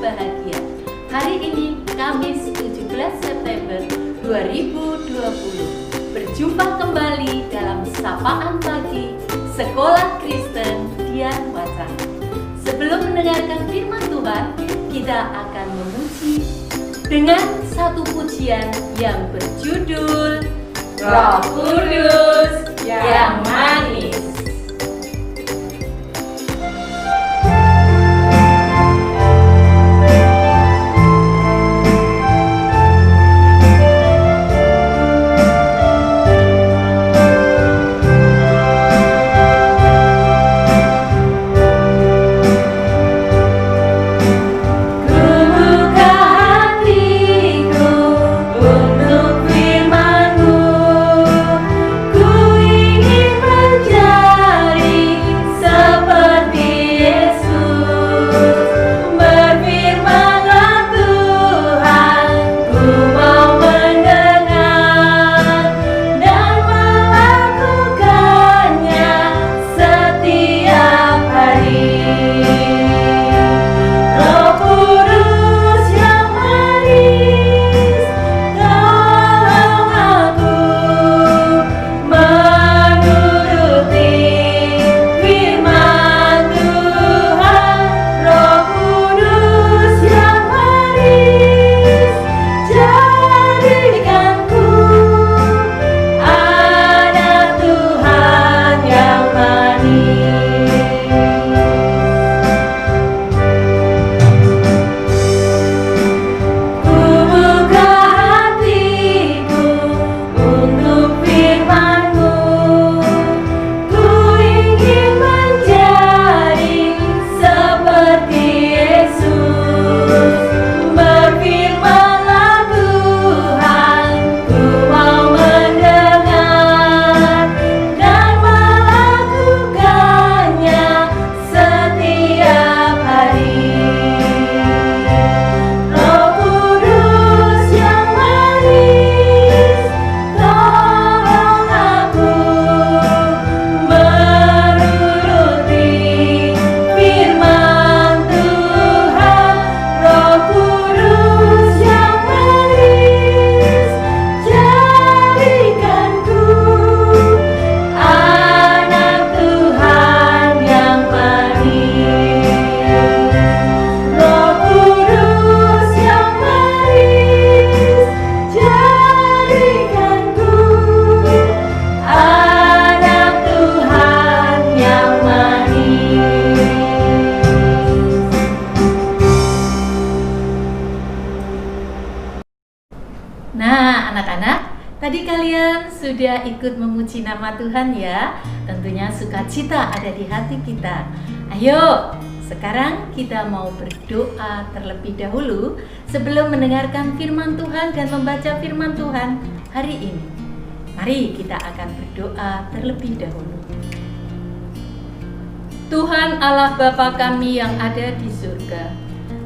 bahagia. Hari ini Kamis 17 September 2020. Berjumpa kembali dalam Sapaan Pagi Sekolah Kristen Dian Wacana. Sebelum mendengarkan firman Tuhan, kita akan memuji dengan satu pujian yang berjudul Roh Kudus yang manis. Nah, anak-anak, tadi kalian sudah ikut memuji nama Tuhan ya. Tentunya sukacita ada di hati kita. Ayo, sekarang kita mau berdoa terlebih dahulu sebelum mendengarkan firman Tuhan dan membaca firman Tuhan hari ini. Mari kita akan berdoa terlebih dahulu. Tuhan Allah Bapa kami yang ada di surga,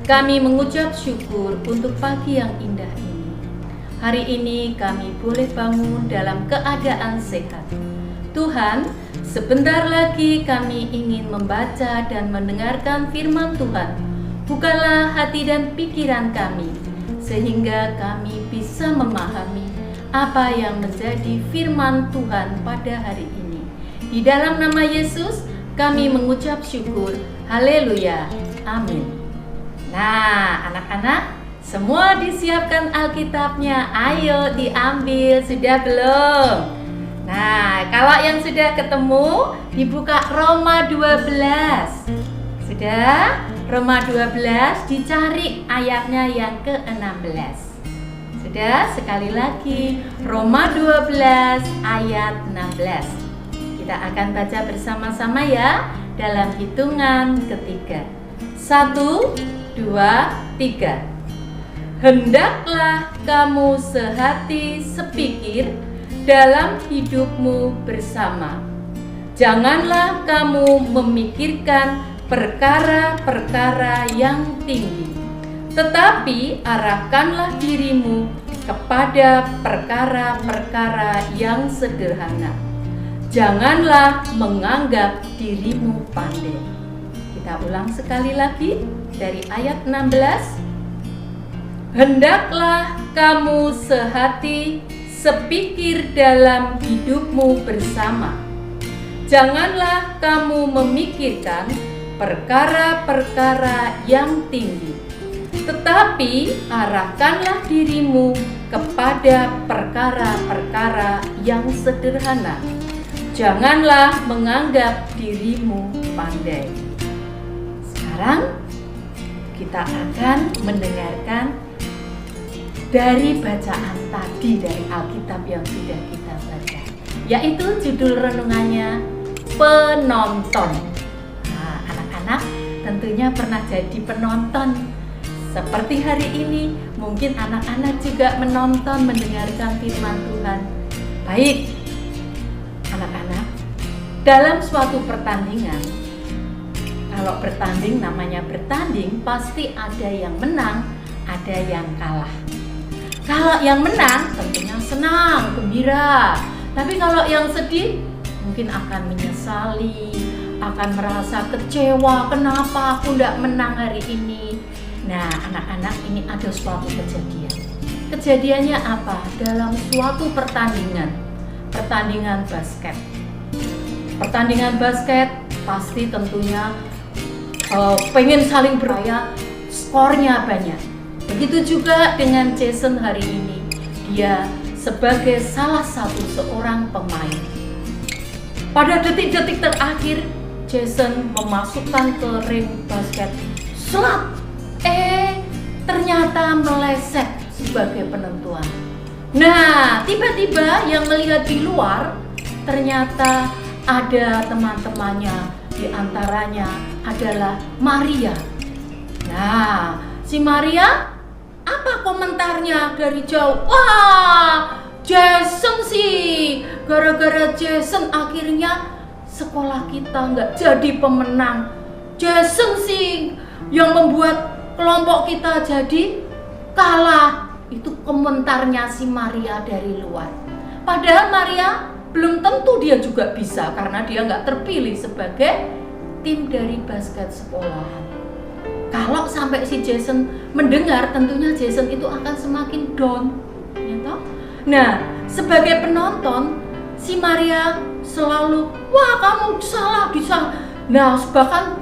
kami mengucap syukur untuk pagi yang indah ini. Hari ini kami boleh bangun dalam keadaan sehat. Tuhan, sebentar lagi kami ingin membaca dan mendengarkan firman Tuhan. Bukalah hati dan pikiran kami, sehingga kami bisa memahami apa yang menjadi firman Tuhan pada hari ini. Di dalam nama Yesus, kami mengucap syukur. Haleluya. Amin. Nah, anak-anak, semua disiapkan Alkitabnya. Ayo diambil, sudah belum? Nah, kalau yang sudah ketemu, dibuka Roma 12. Sudah? Roma 12, dicari ayatnya yang ke-16. Sudah? Sekali lagi, Roma 12 ayat 16. Kita akan baca bersama-sama ya, dalam hitungan ketiga. 1, 2, 3. Hendaklah kamu sehati sepikir dalam hidupmu bersama. Janganlah kamu memikirkan perkara-perkara yang tinggi, tetapi arahkanlah dirimu kepada perkara-perkara yang sederhana. Janganlah menganggap dirimu pandai. Kita ulang sekali lagi. dari ayat 16. Hendaklah kamu sehati, sepikir dalam hidupmu bersama. Janganlah kamu memikirkan perkara-perkara yang tinggi, tetapi arahkanlah dirimu kepada perkara-perkara yang sederhana. Janganlah menganggap dirimu pandai. Sekarang kita akan mendengarkan dari bacaan tadi dari Alkitab yang sudah kita baca, yaitu judul renungannya Penonton. Nah, anak-anak tentunya pernah jadi penonton. Seperti hari ini, mungkin anak-anak juga menonton, mendengarkan firman Tuhan. Baik, anak-anak, dalam suatu pertandingan, kalau bertanding namanya bertanding, pasti ada yang menang, ada yang kalah. Kalau yang menang tentunya senang, gembira. Tapi kalau yang sedih, mungkin akan menyesali, akan merasa kecewa, kenapa aku tidak menang hari ini. Nah, anak-anak, ini ada suatu kejadian. Kejadiannya apa? Dalam suatu pertandingan basket. Pertandingan basket pasti tentunya pengen saling beraya, skornya banyak. Begitu juga dengan Jason hari ini. Dia sebagai salah satu seorang pemain. Pada detik-detik terakhir, Jason memasukkan ke ring basket. Slap! Ternyata meleset sebagai penentuan. Nah, tiba-tiba yang melihat di luar, ternyata ada teman-temannya, di antaranya adalah Maria. Nah, si Maria, apa komentarnya dari jauh? Wah, Jason sih, gara-gara Jason akhirnya sekolah kita nggak jadi pemenang. Jason sih yang membuat kelompok kita jadi kalah. Itu komentarnya si Maria dari luar. Padahal Maria belum tentu dia juga bisa, karena dia nggak terpilih sebagai tim dari basket sekolahan. Kalau sampai si Jason mendengar, tentunya Jason itu akan semakin down, ya toh? Nah, sebagai penonton, si Maria selalu, wah kamu salah, bisa. Nah, bahkan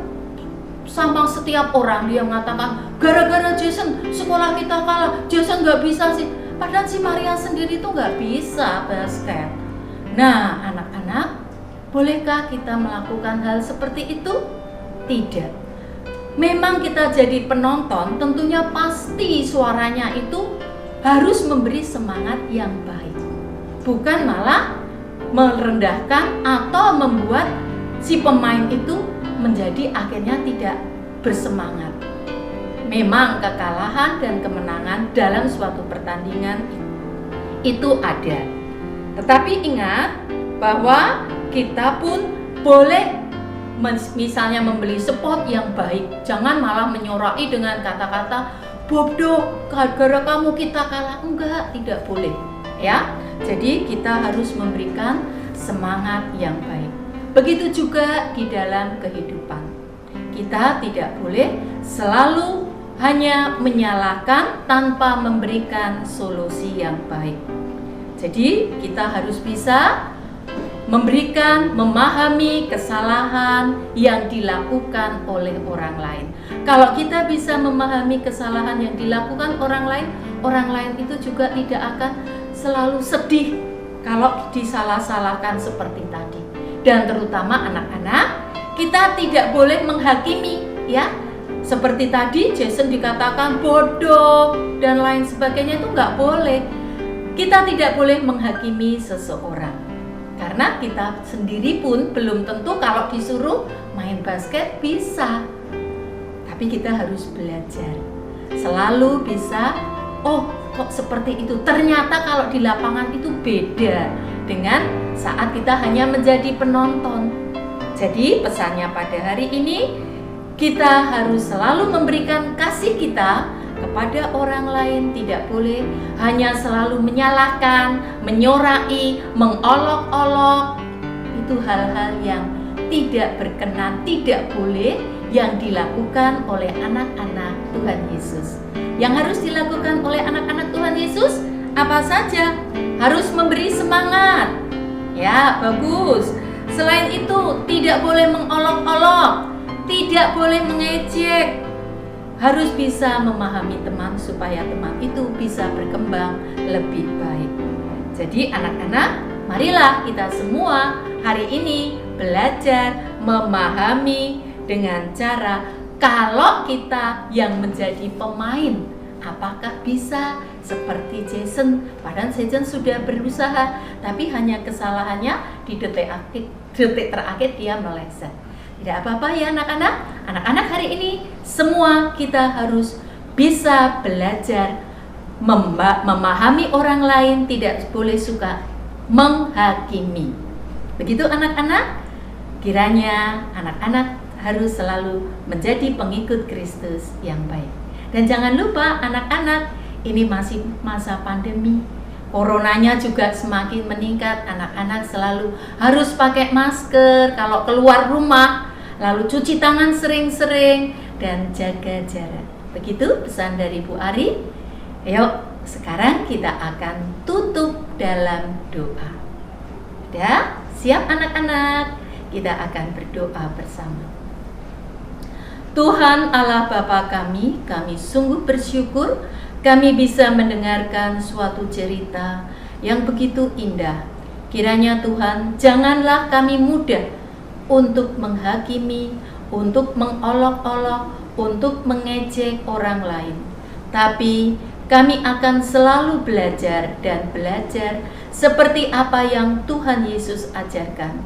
sama setiap orang dia mengatakan, gara-gara Jason sekolah kita kalah, Jason nggak bisa sih. Padahal si Maria sendiri tuh nggak bisa basket. Nah, anak-anak, bolehkah kita melakukan hal seperti itu? Tidak. Memang kita jadi penonton, tentunya pasti suaranya itu harus memberi semangat yang baik. Bukan malah merendahkan atau membuat si pemain itu menjadi akhirnya tidak bersemangat. Memang kekalahan dan kemenangan dalam suatu pertandingan itu ada. Tetapi ingat bahwa kita pun boleh misalnya membeli spot yang baik. Jangan malah menyorai dengan kata-kata bodoh, gara-gara kamu kita kalah. Enggak, tidak boleh, ya. Jadi kita harus memberikan semangat yang baik. Begitu juga di dalam kehidupan. Kita tidak boleh selalu hanya menyalahkan tanpa memberikan solusi yang baik. Jadi kita harus bisa memberikan, memahami kesalahan yang dilakukan oleh orang lain. Kalau kita bisa memahami kesalahan yang dilakukan orang lain itu juga tidak akan selalu sedih kalau disalah-salahkan seperti tadi. Dan terutama anak-anak, kita tidak boleh menghakimi, ya. Seperti tadi Jason dikatakan bodoh dan lain sebagainya, itu nggak boleh. Kita tidak boleh menghakimi seseorang. Karena kita sendiri pun belum tentu kalau disuruh main basket bisa. Tapi kita harus belajar. Selalu bisa, oh kok seperti itu. Ternyata kalau di lapangan itu beda dengan saat kita hanya menjadi penonton. Jadi pesannya pada hari ini, kita harus selalu memberikan kasih kita kepada orang lain. Tidak boleh hanya selalu menyalahkan, menyorai, mengolok-olok. Itu hal-hal yang tidak berkenan, tidak boleh yang dilakukan oleh anak-anak Tuhan Yesus. Yang harus dilakukan oleh anak-anak Tuhan Yesus apa saja? Harus memberi semangat. Ya, bagus. Selain itu, tidak boleh mengolok-olok, tidak boleh mengejek. Harus bisa memahami teman supaya teman itu bisa berkembang lebih baik. Jadi anak-anak, marilah kita semua hari ini belajar memahami dengan cara kalau kita yang menjadi pemain, apakah bisa seperti Jason? Padahal Jason sudah berusaha, tapi hanya kesalahannya di detik terakhir dia meleset. Tidak apa-apa ya anak-anak. Anak-anak hari ini semua kita harus bisa belajar memahami orang lain, tidak boleh suka menghakimi. Begitu anak-anak. Kiranya anak-anak harus selalu menjadi pengikut Kristus yang baik. Dan jangan lupa anak-anak, ini masih masa pandemi. Coronanya juga semakin meningkat. Anak-anak selalu harus pakai masker kalau keluar rumah, lalu cuci tangan sering-sering dan jaga jarak. Begitu pesan dari Bu Ari. Ayo, sekarang kita akan tutup dalam doa. Sudah? Siap anak-anak? Kita akan berdoa bersama. Tuhan Allah Bapa kami sungguh bersyukur kami bisa mendengarkan suatu cerita yang begitu indah. Kiranya Tuhan, janganlah kami mudah untuk menghakimi, untuk mengolok-olok, untuk mengejek orang lain. Tapi kami akan selalu belajar dan belajar seperti apa yang Tuhan Yesus ajarkan.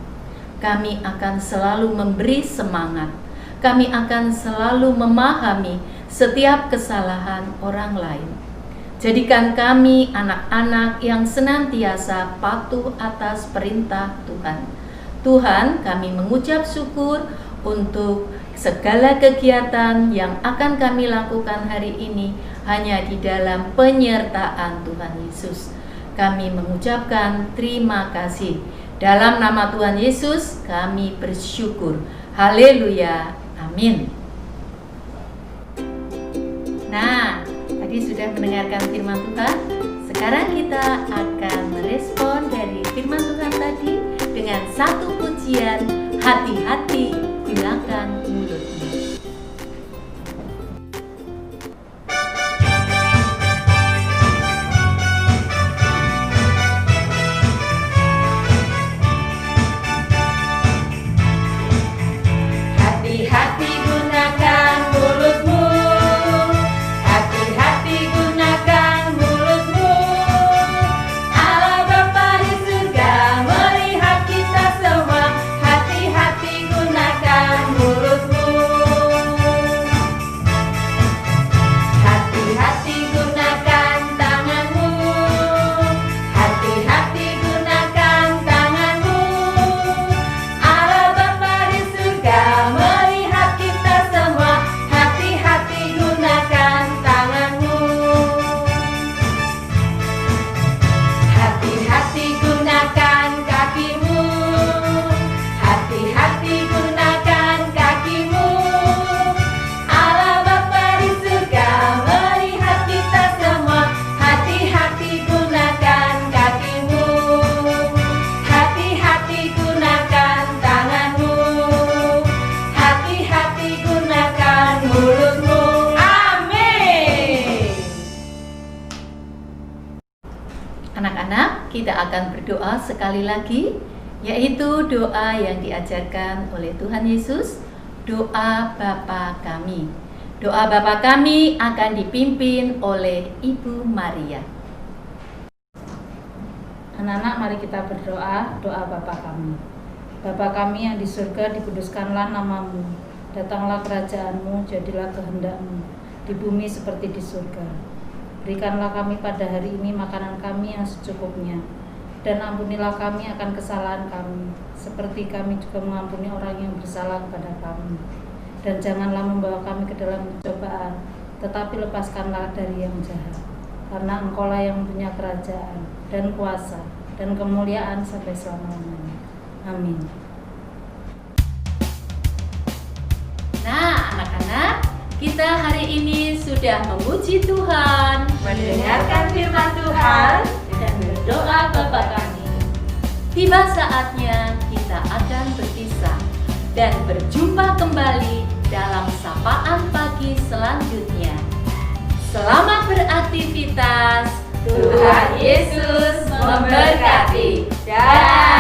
Kami akan selalu memberi semangat. Kami akan selalu memahami setiap kesalahan orang lain. Jadikan kami anak-anak yang senantiasa patuh atas perintah Tuhan. Tuhan, kami mengucap syukur untuk segala kegiatan yang akan kami lakukan hari ini hanya di dalam penyertaan Tuhan Yesus. Kami mengucapkan terima kasih. Dalam nama Tuhan Yesus kami bersyukur. Haleluya. Amin. Nah, tadi sudah mendengarkan firman Tuhan. Sekarang kita akan merespon dari firman Tuhan tadi dengan satu pujian, hati-hati gunakan mulutmu. Hati-hati gunakan mulutmu. Hati-hati gunakan mulutmu. Allah Bapa di surga melihat kita semua. Hati-hati gunakan mulutmu. Hati-hati gunakan tanganmu. Hati-hati gunakan tanganmu. Allah Bapa di surga melihat kita semua. Hati-hati gunakan tanganmu. Hati-hati gunakan kakimu. Hati-hati gunakan kakimu. Allah Bapa di surga melihat kita semua. Hati-hati gunakan kakimu. Hati-hati gunakan tanganmu. Hati-hati gunakan mulutmu. Amin. Anak-anak, kita akan berdoa sekali lagi, yaitu doa yang diajarkan oleh Tuhan Yesus, doa Bapa kami. Doa Bapa kami akan dipimpin oleh Ibu Maria. Anak-anak, mari kita berdoa, doa Bapa kami. Bapa kami yang di surga, dikuduskanlah namamu. Datanglah kerajaanmu, jadilah kehendakmu, di bumi seperti di surga. Berikanlah kami pada hari ini makanan kami yang secukupnya. Dan ampunilah kami akan kesalahan kami, seperti kami juga mengampuni orang yang bersalah kepada kami. Dan janganlah membawa kami ke dalam pencobaan, tetapi lepaskanlah dari yang jahat. Karena Engkaulah yang punya kerajaan, dan kuasa, dan kemuliaan sampai selama-lamanya. Amin. Nah, anak-anak, kita hari ini sudah memuji Tuhan, Mendengarkan firman Tuhan dan berdoa Bapa kami. Tiba saatnya kita akan berpisah dan berjumpa kembali dalam sapaan pagi selanjutnya. Selamat beraktivitas. Tuhan Yesus memberkati. Dah.